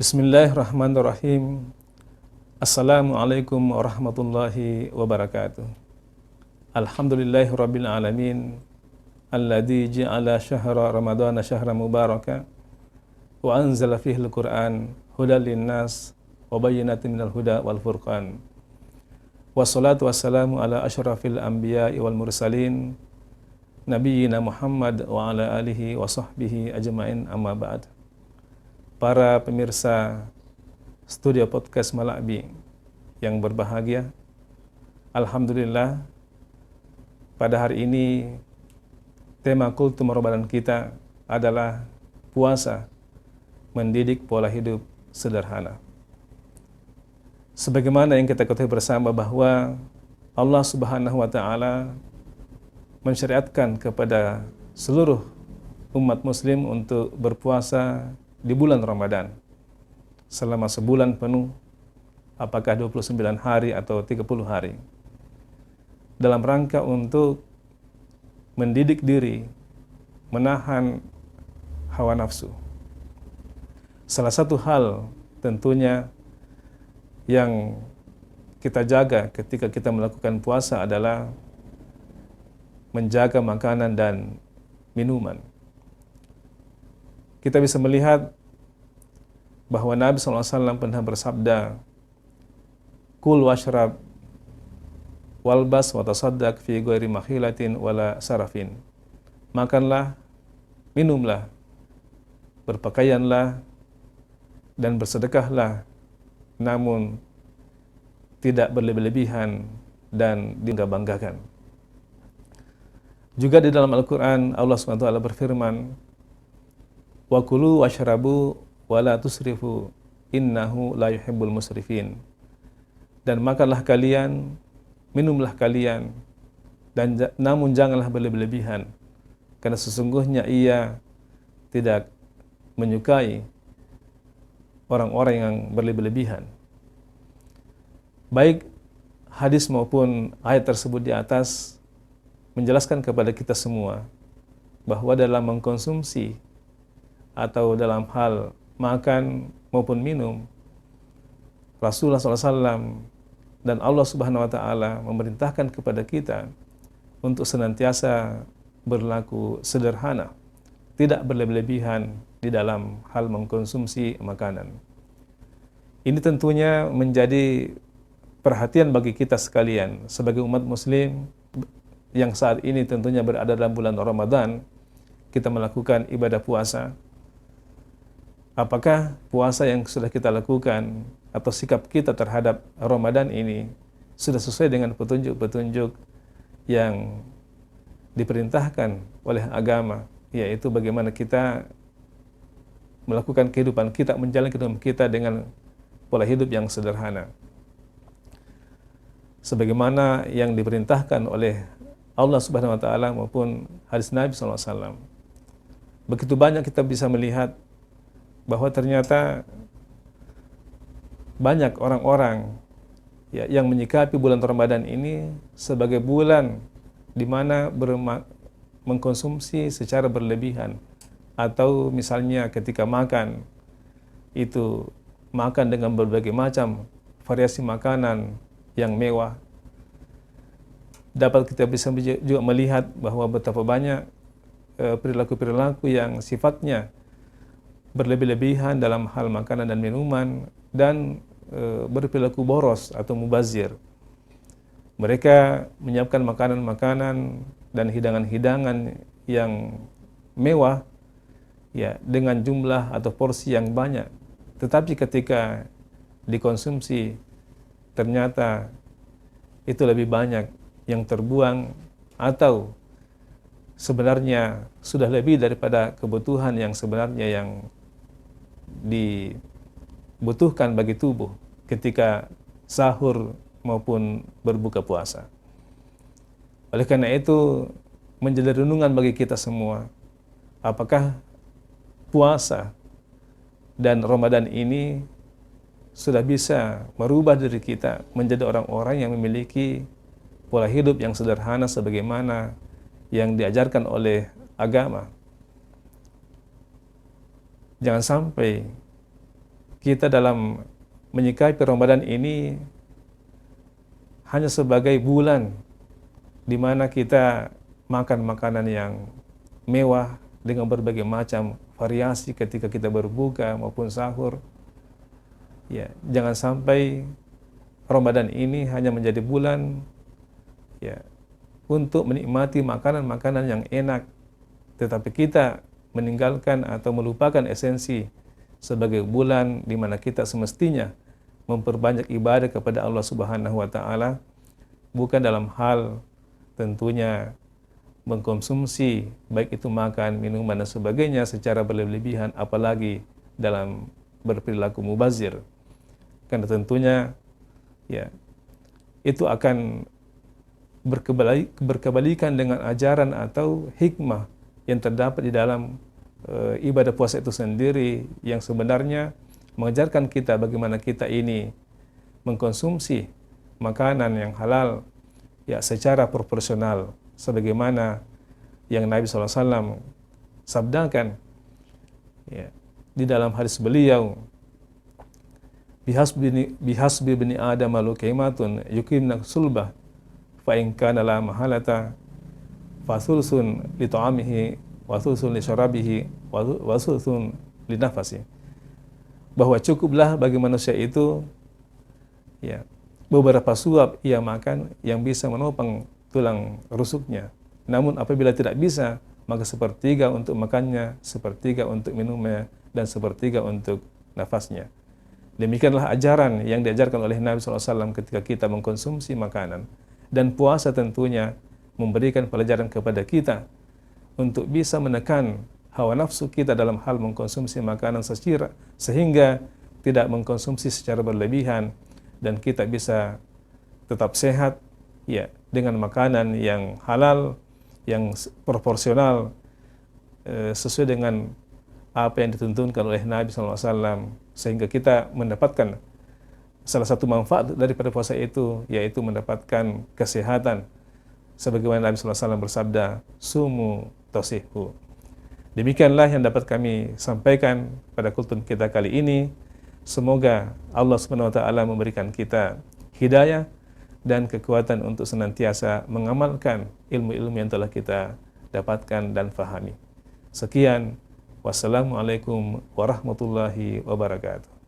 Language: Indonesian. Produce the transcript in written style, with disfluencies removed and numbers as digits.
Bismillahirrahmanirrahim. Assalamualaikum warahmatullahi wabarakatuh. Alhamdulillahirabbil alamin alladzi ja'ala syahra ramadhana syahran mubaraka wa anzala fihi al-Qur'an hudal linnas wa bayyinatin minal huda wal furqan. Wassalatu wassalamu ala asyrafil anbiya'i wal mursalin nabiyyina Muhammad wa ala alihi wa sahbihi ajma'in, amma ba'd. Para pemirsa studio podcast Malakbi yang berbahagia, alhamdulillah pada hari ini tema kultum Ramadan kita adalah puasa mendidik pola hidup sederhana. Sebagaimana yang kita ketahui bersama bahwa Allah Subhanahu wa taala mensyariatkan kepada seluruh umat muslim untuk berpuasa di bulan Ramadan selama sebulan penuh, apakah 29 hari atau 30 hari, dalam rangka untuk mendidik diri menahan hawa nafsu. Salah satu hal tentunya yang kita jaga ketika kita melakukan puasa adalah menjaga makanan dan minuman. Kita bisa melihat bahwa Nabi SAW pernah bersabda, "Kul washrab walbas wa tasaddaq fi ghairi makhilatin wala sarafin." Makanlah, minumlah, berpakaianlah, dan bersedekahlah, namun tidak berlebih-lebihan dan dibangga-banggakan. Juga di dalam Al-Quran Allah SWT berfirman, "Wa kulu washrabu wa la tusrifu innahu la yuhibbul musrifin." Dan makanlah kalian, minumlah kalian, dan namun janganlah berlebih-lebihan, karena sesungguhnya Ia tidak menyukai orang-orang yang berlebih-lebihan. Baik hadis maupun ayat tersebut di atas menjelaskan kepada kita semua bahwa dalam mengkonsumsi atau dalam hal makan maupun minum, Rasulullah SAW dan Allah Subhanahu wa taala memerintahkan kepada kita untuk senantiasa berlaku sederhana, tidak berlebih-lebihan di dalam hal mengkonsumsi makanan. Ini tentunya menjadi perhatian bagi kita sekalian sebagai umat muslim yang saat ini tentunya berada dalam bulan Ramadan, kita melakukan ibadah puasa. Apakah puasa yang sudah kita lakukan atau sikap kita terhadap Ramadan ini sudah sesuai dengan petunjuk-petunjuk yang diperintahkan oleh agama, yaitu bagaimana kita melakukan kehidupan kita, menjalani kehidupan kita dengan pola hidup yang sederhana, sebagaimana yang diperintahkan oleh Allah Subhanahu wa taala maupun hadis Nabi SAW. Begitu banyak kita bisa melihat bahwa ternyata banyak orang-orang yang menyikapi bulan Ramadan ini sebagai bulan di mana mengkonsumsi secara berlebihan, atau misalnya ketika makan itu makan dengan berbagai macam variasi makanan yang mewah. Dapat kita bisa juga melihat bahwa betapa banyak perilaku-perilaku yang sifatnya berlebih-lebihan dalam hal makanan dan minuman, dan berperilaku boros atau mubazir. Mereka menyiapkan makanan-makanan dan hidangan-hidangan yang mewah ya dengan jumlah atau porsi yang banyak, tetapi ketika dikonsumsi ternyata itu lebih banyak yang terbuang, atau sebenarnya sudah lebih daripada kebutuhan yang sebenarnya yang dibutuhkan bagi tubuh ketika sahur maupun berbuka puasa. Oleh karena itu menjadi renungan bagi kita semua, apakah puasa dan Ramadan ini sudah bisa merubah diri kita menjadi orang-orang yang memiliki pola hidup yang sederhana sebagaimana yang diajarkan oleh agama. Jangan sampai kita dalam menyikapi Ramadan ini hanya sebagai bulan di mana kita makan makanan yang mewah dengan berbagai macam variasi ketika kita berbuka maupun sahur. Ya, jangan sampai Ramadan ini hanya menjadi bulan ya untuk menikmati makanan-makanan yang enak, tetapi kita meninggalkan atau melupakan esensi sebagai bulan di mana kita semestinya memperbanyak ibadah kepada Allah Subhanahu wa taala, bukan dalam hal tentunya mengkonsumsi baik itu makan, minuman dan sebagainya secara berlebihan, apalagi dalam berperilaku mubazir. Karena tentunya ya itu akan berkebalikan dengan ajaran atau hikmah yang terdapat di dalam ibadah puasa itu sendiri, yang sebenarnya mengajarkan kita bagaimana kita ini mengkonsumsi makanan yang halal ya secara proporsional, sebagaimana yang Nabi SAW sabdakan ya di dalam hadis beliau, bihasbi bani adam luqaimatun yuqimna sulbah fa in kana la mahalata fasulsun li ta'amihi wa sulsun li syarabihi wa sulsun li nafasi. Bahwa cukuplah bagi manusia itu ya beberapa suap ia makan yang bisa menopang tulang rusuknya. Namun apabila tidak bisa, maka sepertiga untuk makannya, sepertiga untuk minumnya, dan sepertiga untuk nafasnya. Demikianlah ajaran yang diajarkan oleh Nabi SAW ketika kita mengkonsumsi makanan. Dan puasa tentunya memberikan pelajaran kepada kita untuk bisa menekan hawa nafsu kita dalam hal mengkonsumsi makanan sehingga tidak mengkonsumsi secara berlebihan, dan kita bisa tetap sehat ya dengan makanan yang halal, yang proporsional sesuai dengan apa yang dituntunkan oleh Nabi SAW, sehingga kita mendapatkan salah satu manfaat daripada puasa itu, yaitu mendapatkan kesehatan, sebagaimana Nabi SAW bersabda, sumu tasihu. Demikianlah yang dapat kami sampaikan pada kultum kita kali ini. Semoga Allah SWT memberikan kita hidayah dan kekuatan untuk senantiasa mengamalkan ilmu-ilmu yang telah kita dapatkan dan fahami. Sekian, wassalamualaikum warahmatullahi wabarakatuh.